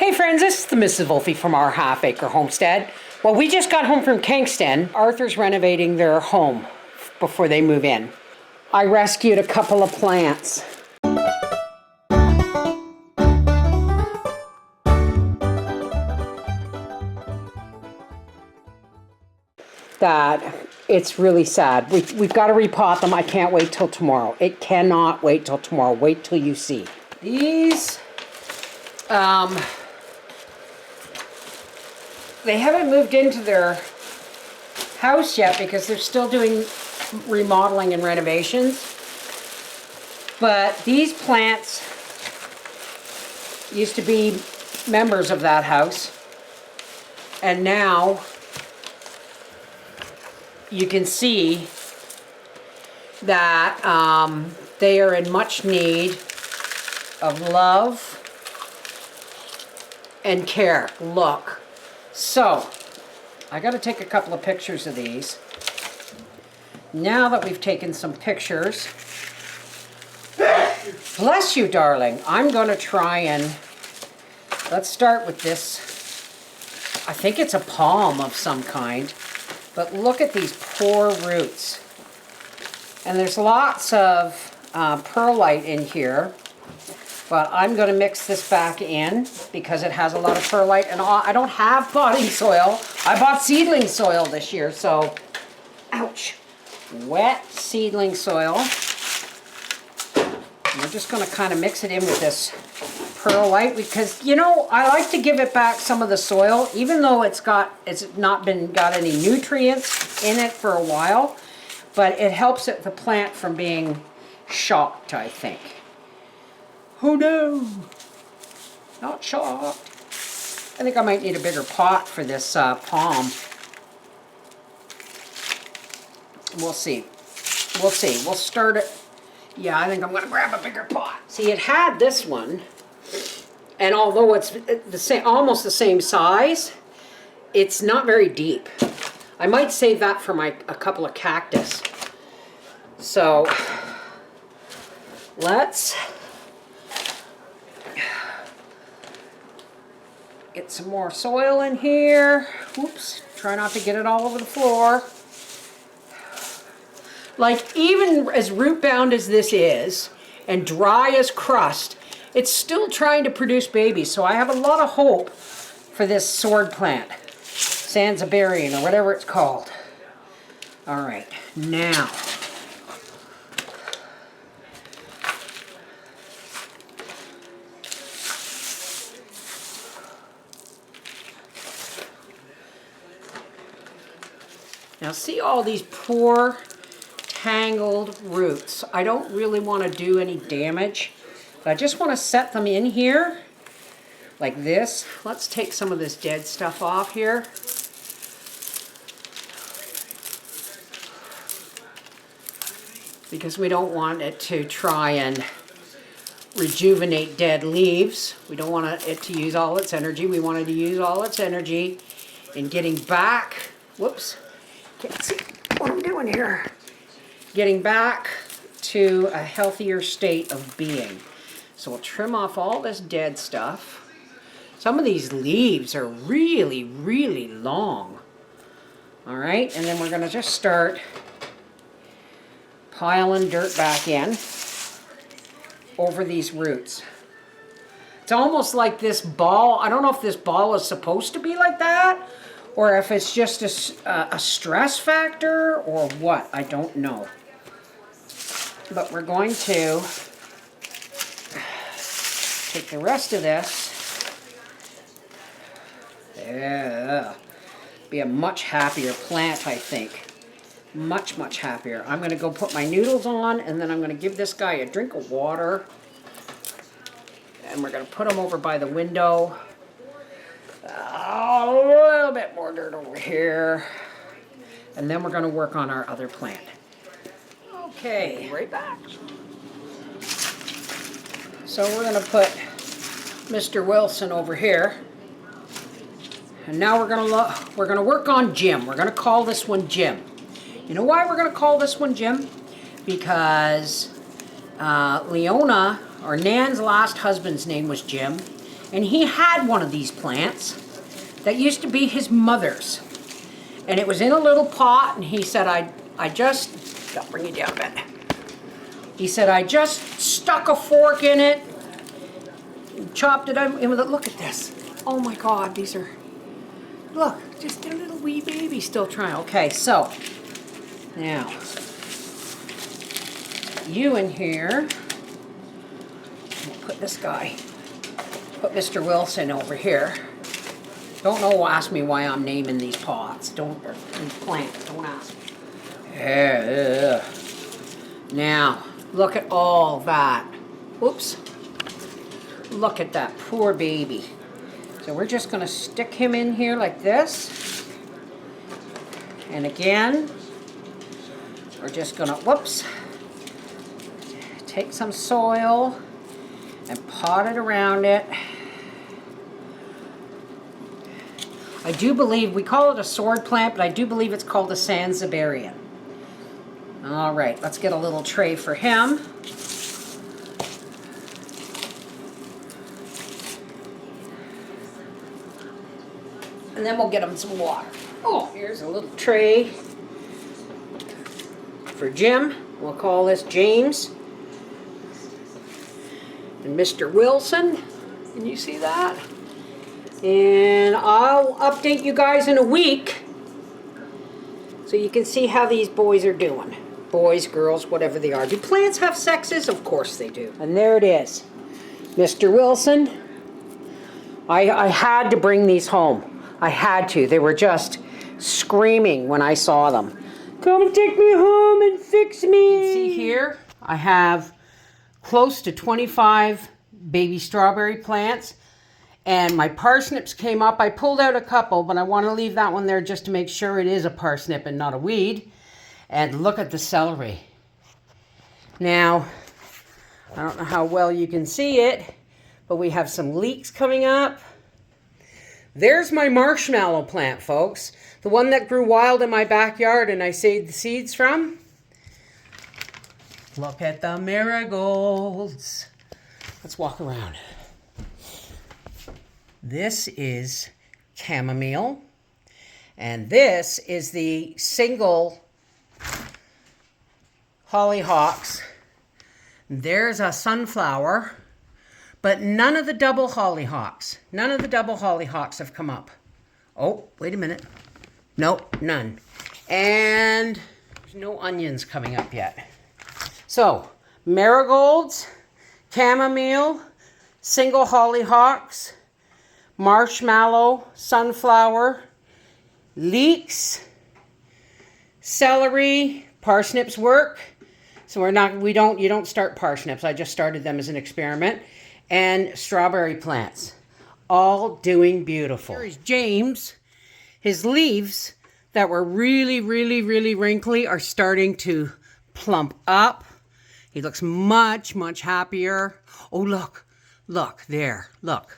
Hey friends, this is the Mrs. Wolfie from Our Half Acre Homestead. Well, we just got home from Kingston. Arthur's renovating their home before they move in. I rescued a couple of plants. That it's really sad. We've got to repot them. I can't wait till tomorrow. It cannot wait till tomorrow. Wait till you see. These, they haven't moved into their house yet because they're still doing remodeling and renovations. But these plants used to be members of that house. And now you can see that they are in much need of love and care. Look. So, I got to take a couple of pictures of these. Now that we've taken some pictures, bless you, darling, I'm going to try and, let's start with this. I think it's a palm of some kind, but look at these poor roots. And there's lots of perlite in here, but I'm going to mix this back in because it has a lot of perlite, and I don't have potting soil. I bought seedling soil this year, so, ouch, wet seedling soil. And we're just going to kind of mix it in with this perlite because, you know, I like to give it back some of the soil, even though it's not got any nutrients in it for a while, but it helps the plant from being shocked, I think. Oh no, not shocked. I think I might need a bigger pot for this palm. We'll see. We'll see. We'll start it. Yeah, I think I'm going to grab a bigger pot. See, it had this one, and although it's the same, almost the same size, it's not very deep. I might save that for a couple of cactus. So, let's get some more soil in here. Oops, try not to get it all over the floor. Like, even as root bound as this is, and dry as crust, it's still trying to produce babies. So I have a lot of hope for this sword plant, Sansevieria, or whatever it's called. All right, now. Now see all these poor tangled roots. I don't really want to do any damage, but I just want to set them in here like this. Let's take some of this dead stuff off here. Because we don't want it to try and rejuvenate dead leaves. We don't want it to use all its energy. We want it to use all its energy in getting back, whoops, can't see what I'm doing here. Getting back to a healthier state of being. So we'll trim off all this dead stuff. Some of these leaves are really, really long. All right, and then we're gonna just start piling dirt back in over these roots. It's almost like this ball. I don't know if this ball is supposed to be like that, or if it's just a stress factor or what, I don't know. But we're going to take the rest of this. Yeah, be a much happier plant, I think. Much, much happier. I'm going to go put my noodles on, and then I'm going to give this guy a drink of water. And we're going to put him over by the window. A little bit more dirt over here. And then we're going to work on our other plant. Okay, right back. So we're going to put Mr. Wilson over here. And now we're going to work on Jim. We're going to call this one Jim. You know why we're going to call this one Jim? Because Leona, or Nan's last husband's name was Jim, And he had one of these plants that used to be his mother's. And it was in a little pot, and he said, I just, I'll bring you down a bit. He said, I just stuck a fork in it, chopped it up, and look at this. Oh my God, these are, look, just a little wee baby still trying. Okay, so, now, you in here, we'll put this guy, put Mr. Wilson over here. Don't know, ask me why I'm naming these pots. Don't, or these plants, don't ask me. Yeah. Now, look at all that. Oops. Look at that poor baby. So we're just going to stick him in here like this. And again, we're just going to, whoops, take some soil and pot it around it. I do believe, we call it a sword plant, but I do believe it's called a Sanziberian. All right, let's get a little tray for him. And then we'll get him some water. Oh, here's a little tray for Jim. We'll call this James. And Mr. Wilson. Can you see that? And I'll update you guys in a week so you can see how these boys are doing. Boys, girls, whatever they are. Do plants have sexes? Of course they do. And there it is. Mr. Wilson. I had to bring these home. I had to. They were just screaming when I saw them. Come take me home and fix me. You can see here, I have close to 25 baby strawberry plants. And my parsnips came up. I pulled out a couple, but I want to leave that one there just to make sure it is a parsnip and not a weed. And look at the celery. Now, I don't know how well you can see it, but we have some leeks coming up. There's my marshmallow plant, folks. The one that grew wild in my backyard and I saved the seeds from. Look at the marigolds. Let's walk around. This is chamomile, and this is the single hollyhocks. There's a sunflower, but none of the double hollyhocks. None of the double hollyhocks have come up. Oh, wait a minute. Nope, none. And there's no onions coming up yet. So, marigolds, chamomile, single hollyhocks, marshmallow, sunflower, leeks, celery, parsnips work. So you don't start parsnips. I just started them as an experiment. And strawberry plants, all doing beautiful. Here is James. His leaves that were really, really, really wrinkly are starting to plump up. He looks much, much happier. Oh, look there, look.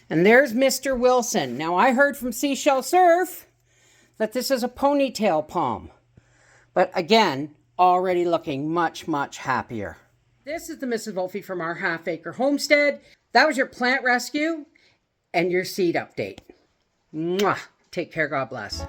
And there's Mr. Wilson. Now, I heard from Seashell Surf that this is a ponytail palm. But again, already looking much, much happier. This is the Mrs. Wolfie from Our Half Acre Homestead. That was your plant rescue and your seed update. Mwah! Take care. God bless.